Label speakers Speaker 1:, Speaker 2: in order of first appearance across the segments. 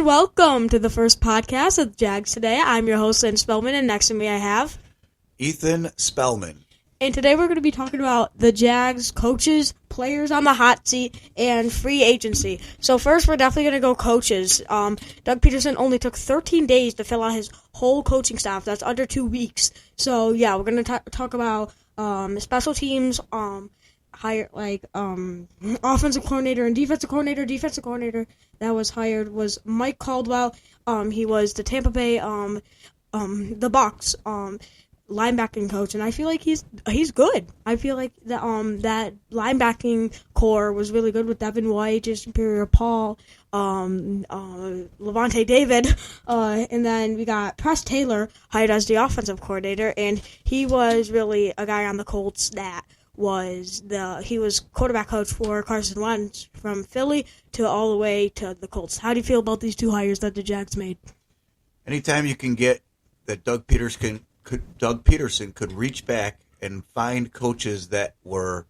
Speaker 1: welcome to the first podcast of Jags Today. I'm your host, Lynn Spellman, and next to me I have
Speaker 2: Ethan Spellman.
Speaker 1: And today we're going to be talking about the Jags coaches, players on the hot seat, and free agency. So first, we're definitely going to go coaches. Doug Peterson only took 13 days to fill out his whole coaching staff. That's under 2 weeks. So yeah, we're going to talk about special teams, offensive coordinator and defensive coordinator. Defensive coordinator that was hired was Mike Caldwell. He was the Tampa Bay, the Bucs, linebacking coach, and I feel like he's good. I feel like that linebacking core was really good with Devin White, Jason Pierre-Paul, Levante David, and then we got Press Taylor hired as the offensive coordinator, and he was really a guy on the Colts that he was quarterback coach for Carson Wentz from Philly to all the way to the Colts. How do you feel about these two hires that the Jags made?
Speaker 2: Anytime you can get that Doug Peterson could reach back and find coaches that were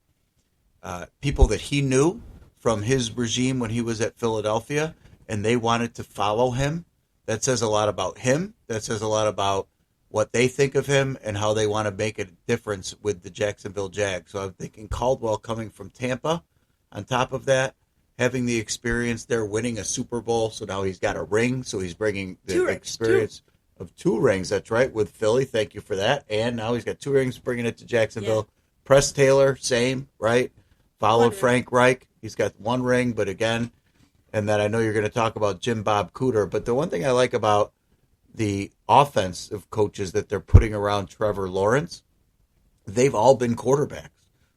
Speaker 2: people that he knew from his regime when he was at Philadelphia, and they wanted to follow him. That says a lot about him. That says a lot about what they think of him and how they want to make a difference with the Jacksonville Jags. So I'm thinking Caldwell coming from Tampa. On top of that, having the experience there, winning a Super Bowl, so now he's got a ring, so he's bringing the experience of 2 rings. That's right, with Philly. Thank you for that. And now he's got 2 rings, bringing it to Jacksonville. Yeah. Press Taylor, same, right? Followed Frank Reich. He's got 1 ring, but again, and then I know you're going to talk about Jim Bob Cooter, but the one thing I like about the offensive coaches that they're putting around Trevor Lawrence, they've all been quarterbacks.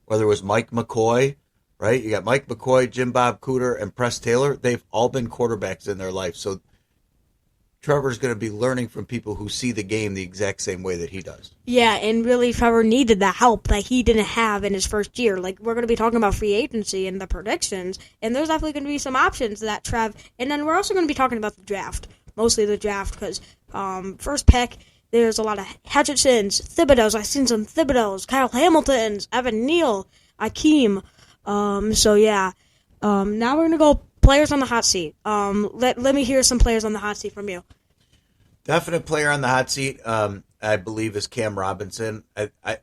Speaker 2: Whether it was Mike McCoy, right? You got Mike McCoy, Jim Bob Cooter, and Press Taylor. They've all been quarterbacks in their life. So Trevor's going to be learning from people who see the game the exact same way that he does.
Speaker 1: Yeah, and really Trevor needed the help that he didn't have in his first year. Like, we're going to be talking about free agency and the predictions, and there's definitely going to be some options that Trev, and then we're also going to be talking about the draft, mostly the draft, because first pick, there's a lot of Hutchinsons, Thibodeaux. I've seen some Thibodeaux, Kyle Hamiltons, Evan Neal, Akeem. So yeah, now we're going to go players on the hot seat. Let me hear some players on the hot seat from you.
Speaker 2: Definite player on the hot seat, I believe, is Cam Robinson. I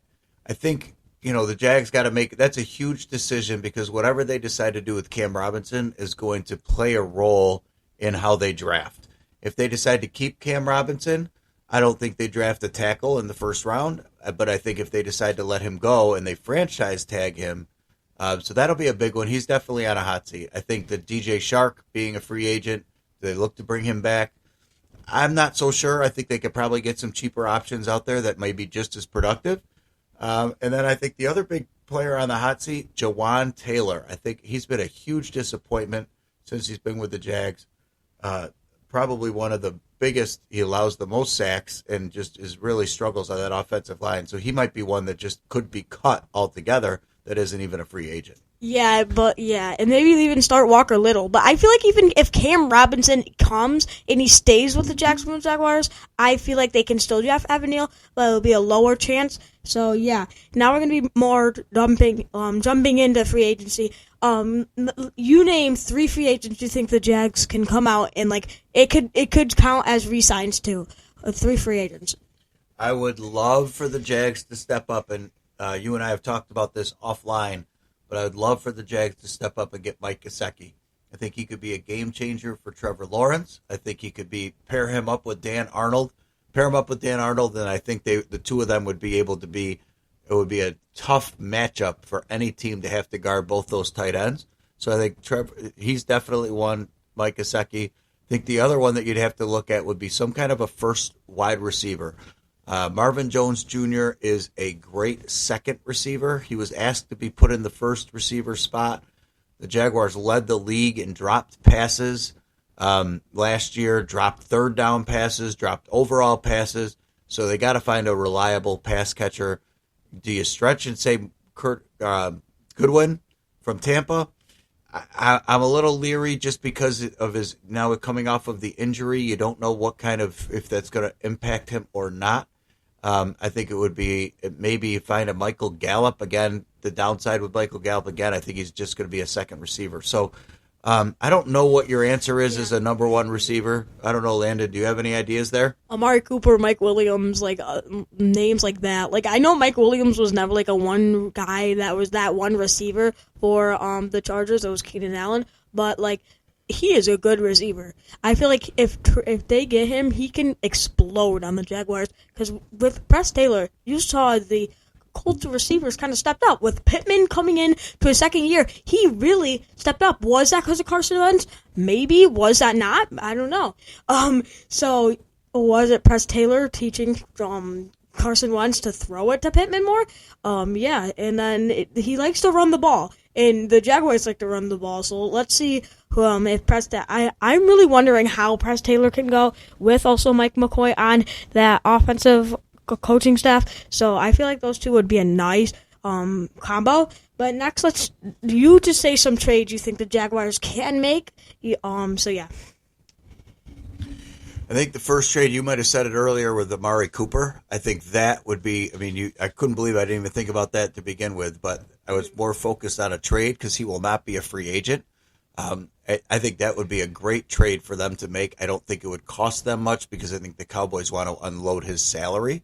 Speaker 2: think, the Jags got to make – that's a huge decision because whatever they decide to do with Cam Robinson is going to play a role in how they draft. If they decide to keep Cam Robinson, I don't think they draft a tackle in the first round, but I think if they decide to let him go and they franchise tag him, so that'll be a big one. He's definitely on a hot seat. I think that DJ Shark being a free agent, they look to bring him back. I'm not so sure. I think they could probably get some cheaper options out there that may be just as productive. And then I think the other big player on the hot seat, Jawan Taylor. I think he's been a huge disappointment since he's been with the Jags. Probably one of the biggest. He allows the most sacks and just really struggles on that offensive line. So he might be one that just could be cut altogether. That isn't even a free agent.
Speaker 1: Yeah, and maybe even start Walker Little. But I feel like even if Cam Robinson comes and he stays with the Jacksonville Jaguars, I feel like they can still draft Evan Neal, but it'll be a lower chance. So yeah, now we're gonna be more jumping into free agency. You name 3 free agents you think the Jags can come out and it could count as re-signs too. 3 free agents.
Speaker 2: I would love for the Jags to step up and. You and I have talked about this offline, but I would love for the Jags to step up and get Mike Gesicki. I think he could be a game changer for Trevor Lawrence. I think he could pair him up with Dan Arnold. And I think the two of them would be able to be. It would be a tough matchup for any team to have to guard both those tight ends. So I think he's definitely one. Mike Gesicki. I think the other one that you'd have to look at would be some kind of a first wide receiver. Marvin Jones Jr. is a great second receiver. He was asked to be put in the first receiver spot. The Jaguars led the league in dropped passes last year, dropped third down passes, dropped overall passes. So they got to find a reliable pass catcher. Do you stretch and say Kurt Goodwin from Tampa? I'm a little leery just because of his now coming off of the injury. You don't know what kind of if that's going to impact him or not. I think it would be maybe find a Michael Gallup again. The downside with Michael Gallup again, I think he's just going to be a second receiver. So I don't know what your answer is as a number one receiver. I don't know, Landon. Do you have any ideas there?
Speaker 1: Amari Cooper, Mike Williams, names like that. Like, I know Mike Williams was never like a one guy that was that one receiver for the Chargers. It was Keenan Allen, but like he is a good receiver. I feel like if they get him, he can explode on the Jaguars. Because with Press Taylor, you saw the Colts receivers kind of stepped up. With Pittman coming in to his second year, he really stepped up. Was that because of Carson Wentz? Maybe. Was that not? I don't know. So was it Press Taylor teaching Carson Wentz to throw it to Pittman more? Yeah, and then he likes to run the ball, and the Jaguars like to run the ball. So let's see if Press. I'm really wondering how Press Taylor can go with also Mike McCoy on that offensive coaching staff. So I feel like those two would be a nice combo. But next, you just say some trades you think the Jaguars can make. So yeah.
Speaker 2: I think the first trade, you might have said it earlier, with Amari Cooper. I think that would be, I couldn't believe I didn't even think about that to begin with, but I was more focused on a trade because he will not be a free agent. I think that would be a great trade for them to make. I don't think it would cost them much because I think the Cowboys want to unload his salary.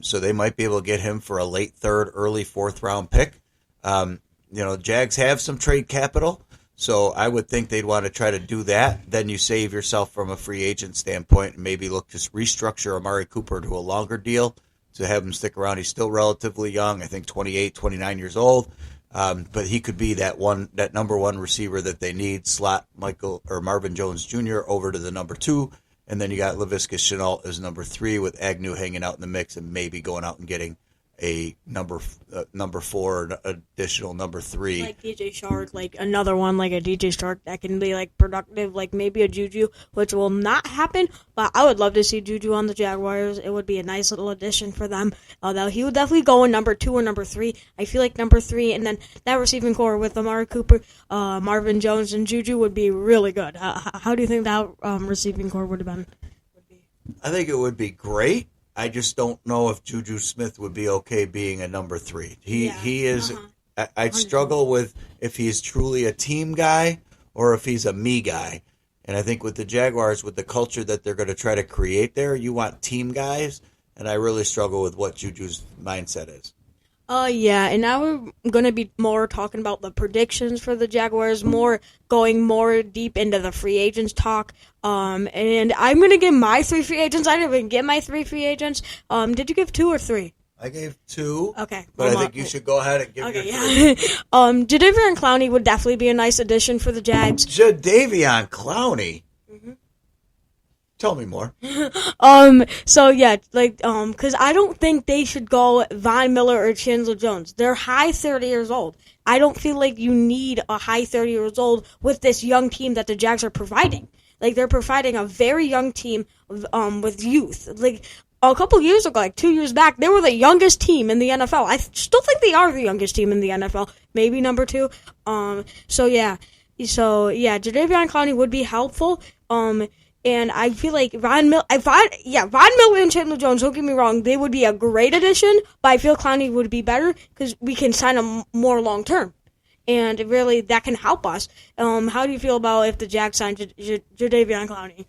Speaker 2: So they might be able to get him for a late third, early fourth round pick. Jags have some trade capital, so I would think they'd want to try to do that. Then you save yourself from a free agent standpoint and maybe look to restructure Amari Cooper to a longer deal to have him stick around. He's still relatively young, I think 28, 29 years old. But he could be that number one receiver that they need, slot Marvin Jones Jr. over to the number two. And then you got Laviska Shenault as number three, with Agnew hanging out in the mix and maybe going out and getting a number four, or additional number three.
Speaker 1: Like DJ Shark, like another one, like a DJ Shark that can be like productive, like maybe a Juju, which will not happen, but I would love to see Juju on the Jaguars. It would be a nice little addition for them. Although he would definitely go in number 2 or number 3. I feel like number 3, and then that receiving core with Amari Cooper, Marvin Jones, and Juju would be really good. How do you think that receiving core would have been?
Speaker 2: I think it would be great. I just don't know if Juju Smith would be okay being a number 3. He is. I'd struggle with if he's truly a team guy or if he's a me guy. And I think with the Jaguars, with the culture that they're going to try to create there, you want team guys. And I really struggle with what Juju's mindset is.
Speaker 1: Yeah, and now we're going to be more talking about the predictions for the Jaguars, going more deep into the free agents talk. And I'm going to give my 3 free agents. I didn't even get my 3 free agents. Did you give 2 or 3?
Speaker 2: I gave 2.
Speaker 1: Okay.
Speaker 2: But I think you should go ahead and give your 3.
Speaker 1: Yeah. Jadeveon Clowney would definitely be a nice addition for the Jags.
Speaker 2: Jadeveon Clowney? Mm-hmm. Tell me more.
Speaker 1: So yeah, because I don't think they should go Von Miller or Chandler Jones. They're high 30 years old. I don't feel like you need a high 30 years old with this young team that the Jags are providing. Like, they're providing a very young team with youth. Like, a couple years ago, like 2 years back, they were the youngest team in the NFL. I still think they are the youngest team in the NFL. Maybe number 2. So yeah, Jadeveon Clowney would be helpful. And I feel like Von Miller and Chandler Jones, don't get me wrong, they would be a great addition, but I feel Clowney would be better because we can sign him more long-term. And really, that can help us. How do you feel about if the Jags signed Jadeveon Clowney?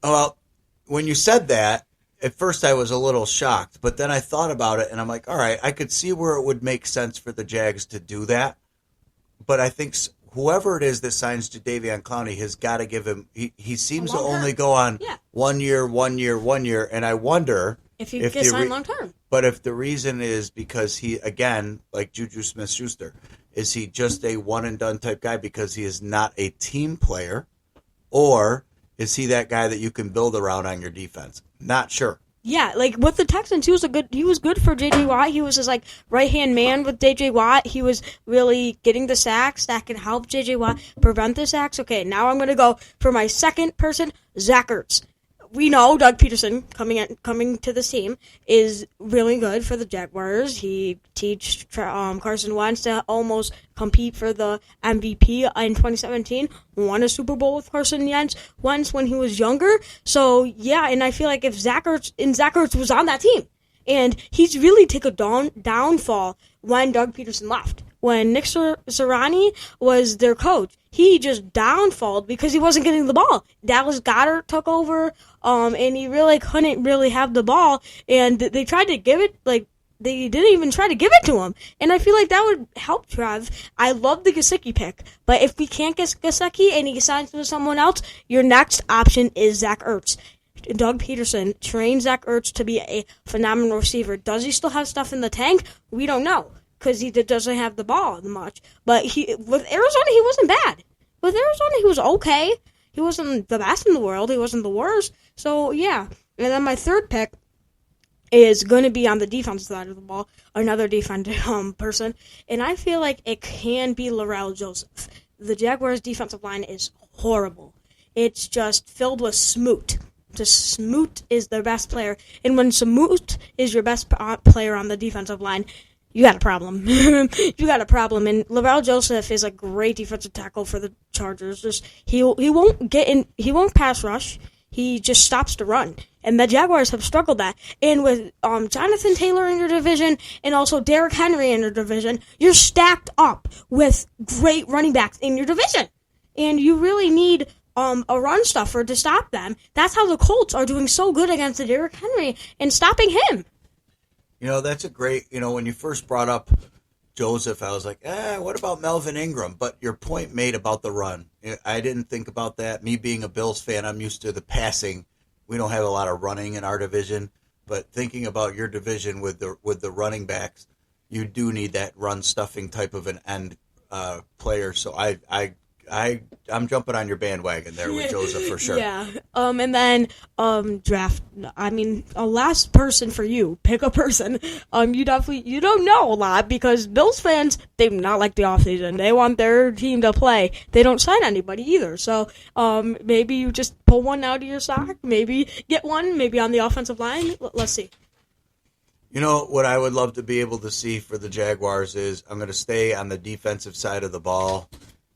Speaker 2: Well, when you said that, at first I was a little shocked, but then I thought about it, and I'm like, all right, I could see where it would make sense for the Jags to do that, but I think whoever it is that signs Jadeveon Clowney has got to give him. He seems to only go on 1 year, and I wonder
Speaker 1: if he gets signed long term.
Speaker 2: But if the reason is because he, again, like Juju Smith-Schuster, is he just a one and done type guy because he is not a team player, or is he that guy that you can build around on your defense? Not sure.
Speaker 1: Yeah, like with the Texans, he was good for J.J. Watt. He was his right-hand man with J.J. Watt. He was really getting the sacks that can help J.J. Watt prevent the sacks. Okay, now I'm going to go for my second person, Zach Ertz. We know Doug Peterson coming to this team is really good for the Jaguars. He teach Carson Wentz to almost compete for the MVP in 2017. Won a Super Bowl with Carson Wentz when he was younger. So yeah, and I feel like if Zach Ertz was on that team, and he's really took a downfall when Doug Peterson left. when Nick Sirianni was their coach, he just downfalled because he wasn't getting the ball. Dallas Goedert took over, and he really couldn't really have the ball, and they tried to give it, like, they didn't even try to give it to him. And I feel like that would help Trev. I love the Gesicki pick, but if we can't get Gesicki and he signs with someone else, your next option is Zach Ertz. Doug Peterson trained Zach Ertz to be a phenomenal receiver. Does he still have stuff in the tank? We don't know, because he doesn't have the ball much. But with Arizona, he wasn't bad. With Arizona, he was okay. He wasn't the best in the world. He wasn't the worst. So, yeah. And then my third pick is going to be on the defensive side of the ball, another defensive person. And I feel like it can be Laurel Joseph. The Jaguars' defensive line is horrible. It's just filled with Smoot. Just Smoot is their best player. And when Smoot is your best player on the defensive line, you got a problem. You got a problem. And Laurel Joseph is a great defensive tackle for the Chargers. Just he won't get in. He won't pass rush. He just stops to run. And the Jaguars have struggled that. And with Jonathan Taylor in your division and also Derrick Henry in your division, you're stacked up with great running backs in your division. And you really need a run stuffer to stop them. That's how the Colts are doing so good against the Derrick Henry and stopping him.
Speaker 2: That's a great, when you first brought up Joseph, I was like, what about Melvin Ingram? But your point made about the run. I didn't think about that. Me being a Bills fan, I'm used to the passing. We don't have a lot of running in our division. But thinking about your division with the running backs, you do need that run stuffing type of an end player. So I'm jumping on your bandwagon there with Joseph for sure.
Speaker 1: Yeah. And then draft. I mean, a last person for you. Pick a person. You don't know a lot because Bills fans, they not like the offseason. They want their team to play. They don't sign anybody either. So maybe you just pull one out of your sock. Maybe get one. Maybe on the offensive line. Let's see.
Speaker 2: What I would love to be able to see for the Jaguars is I'm going to stay on the defensive side of the ball.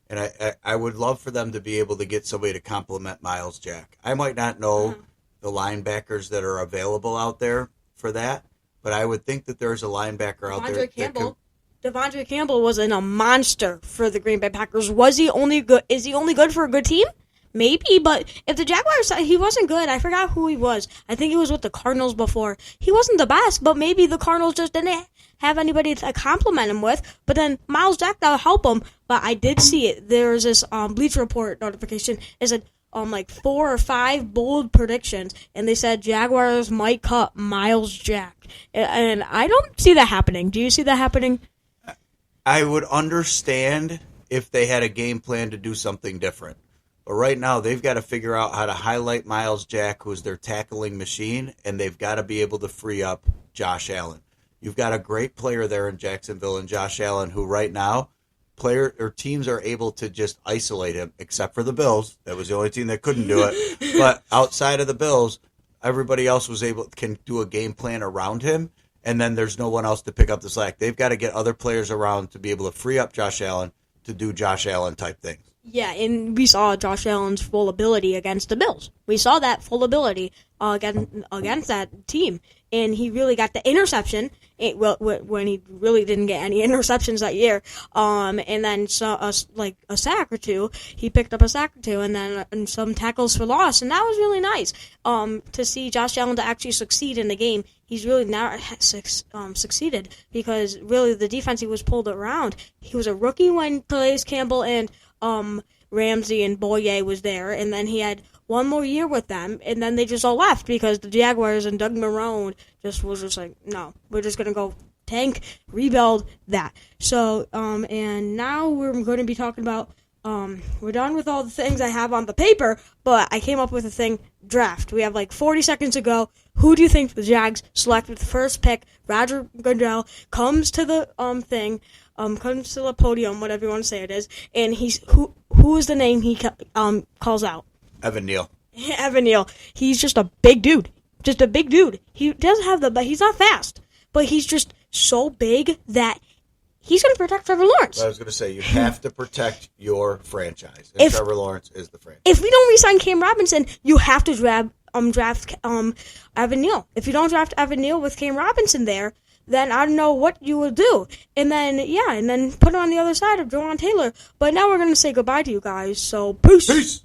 Speaker 2: And I would love for them to be able to get somebody to complement Miles Jack. I might not know the linebackers that are available out there for that, but I would think that there's a linebacker out there.
Speaker 1: Devondre Campbell was a monster for the Green Bay Packers. Was he only good? Is he only good for a good team? Maybe, but if the Jaguars, he wasn't good. I forgot who he was. I think he was with the Cardinals before. He wasn't the best, but maybe the Cardinals just didn't have anybody to compliment him with. But then Miles Jack, that'll help him. But I did see it. There's this Bleacher Report notification. It said like 4 or 5 bold predictions, and they said Jaguars might cut Miles Jack. And I don't see that happening. Do you see that happening?
Speaker 2: I would understand if they had a game plan to do something different. But right now, they've got to figure out how to highlight Miles Jack, who's their tackling machine, and they've got to be able to free up Josh Allen. You've got a great player there in Jacksonville and Josh Allen, who right now teams are able to just isolate him, except for the Bills. That was the only team that couldn't do it. But outside of the Bills, everybody else can do a game plan around him, and then there's no one else to pick up the slack. They've got to get other players around to be able to free up Josh Allen to do Josh Allen type things.
Speaker 1: Yeah, and we saw Josh Allen's full ability against the Bills. We saw that full ability against that team, and he really got the interception when he really didn't get any interceptions that year. And then a sack or two. He picked up a sack or two, and then some tackles for loss, and that was really nice to see Josh Allen to actually succeed in the game. He's really now succeeded because really the defense he was pulled around. He was a rookie when Calais Campbell and Ramsey and Boye was there, and then he had one more year with them, and then they just all left because the Jaguars and Doug Marrone was just like, no, we're just going to go tank, rebuild that. So, and now we're going to be talking about, we're done with all the things I have on the paper, but I came up with a thing, draft. We have like 40 seconds to go. Who do you think the Jags select with the first pick? Roger Goodell comes to the comes to the podium, whatever you want to say it is, and who is the name he calls out?
Speaker 2: Evan Neal.
Speaker 1: Evan Neal. He's just a big dude. He doesn't have he's not fast, but he's just so big that he's going to protect Trevor Lawrence.
Speaker 2: I was going to say, you have to protect your franchise, and Trevor Lawrence is the franchise.
Speaker 1: If we don't re-sign Cam Robinson, you have to draft Evan Neal. If you don't draft Evan Neal with Cam Robinson there, then I don't know what you will do. And then put him on the other side of Jawan Taylor. But now we're going to say goodbye to you guys. So, peace.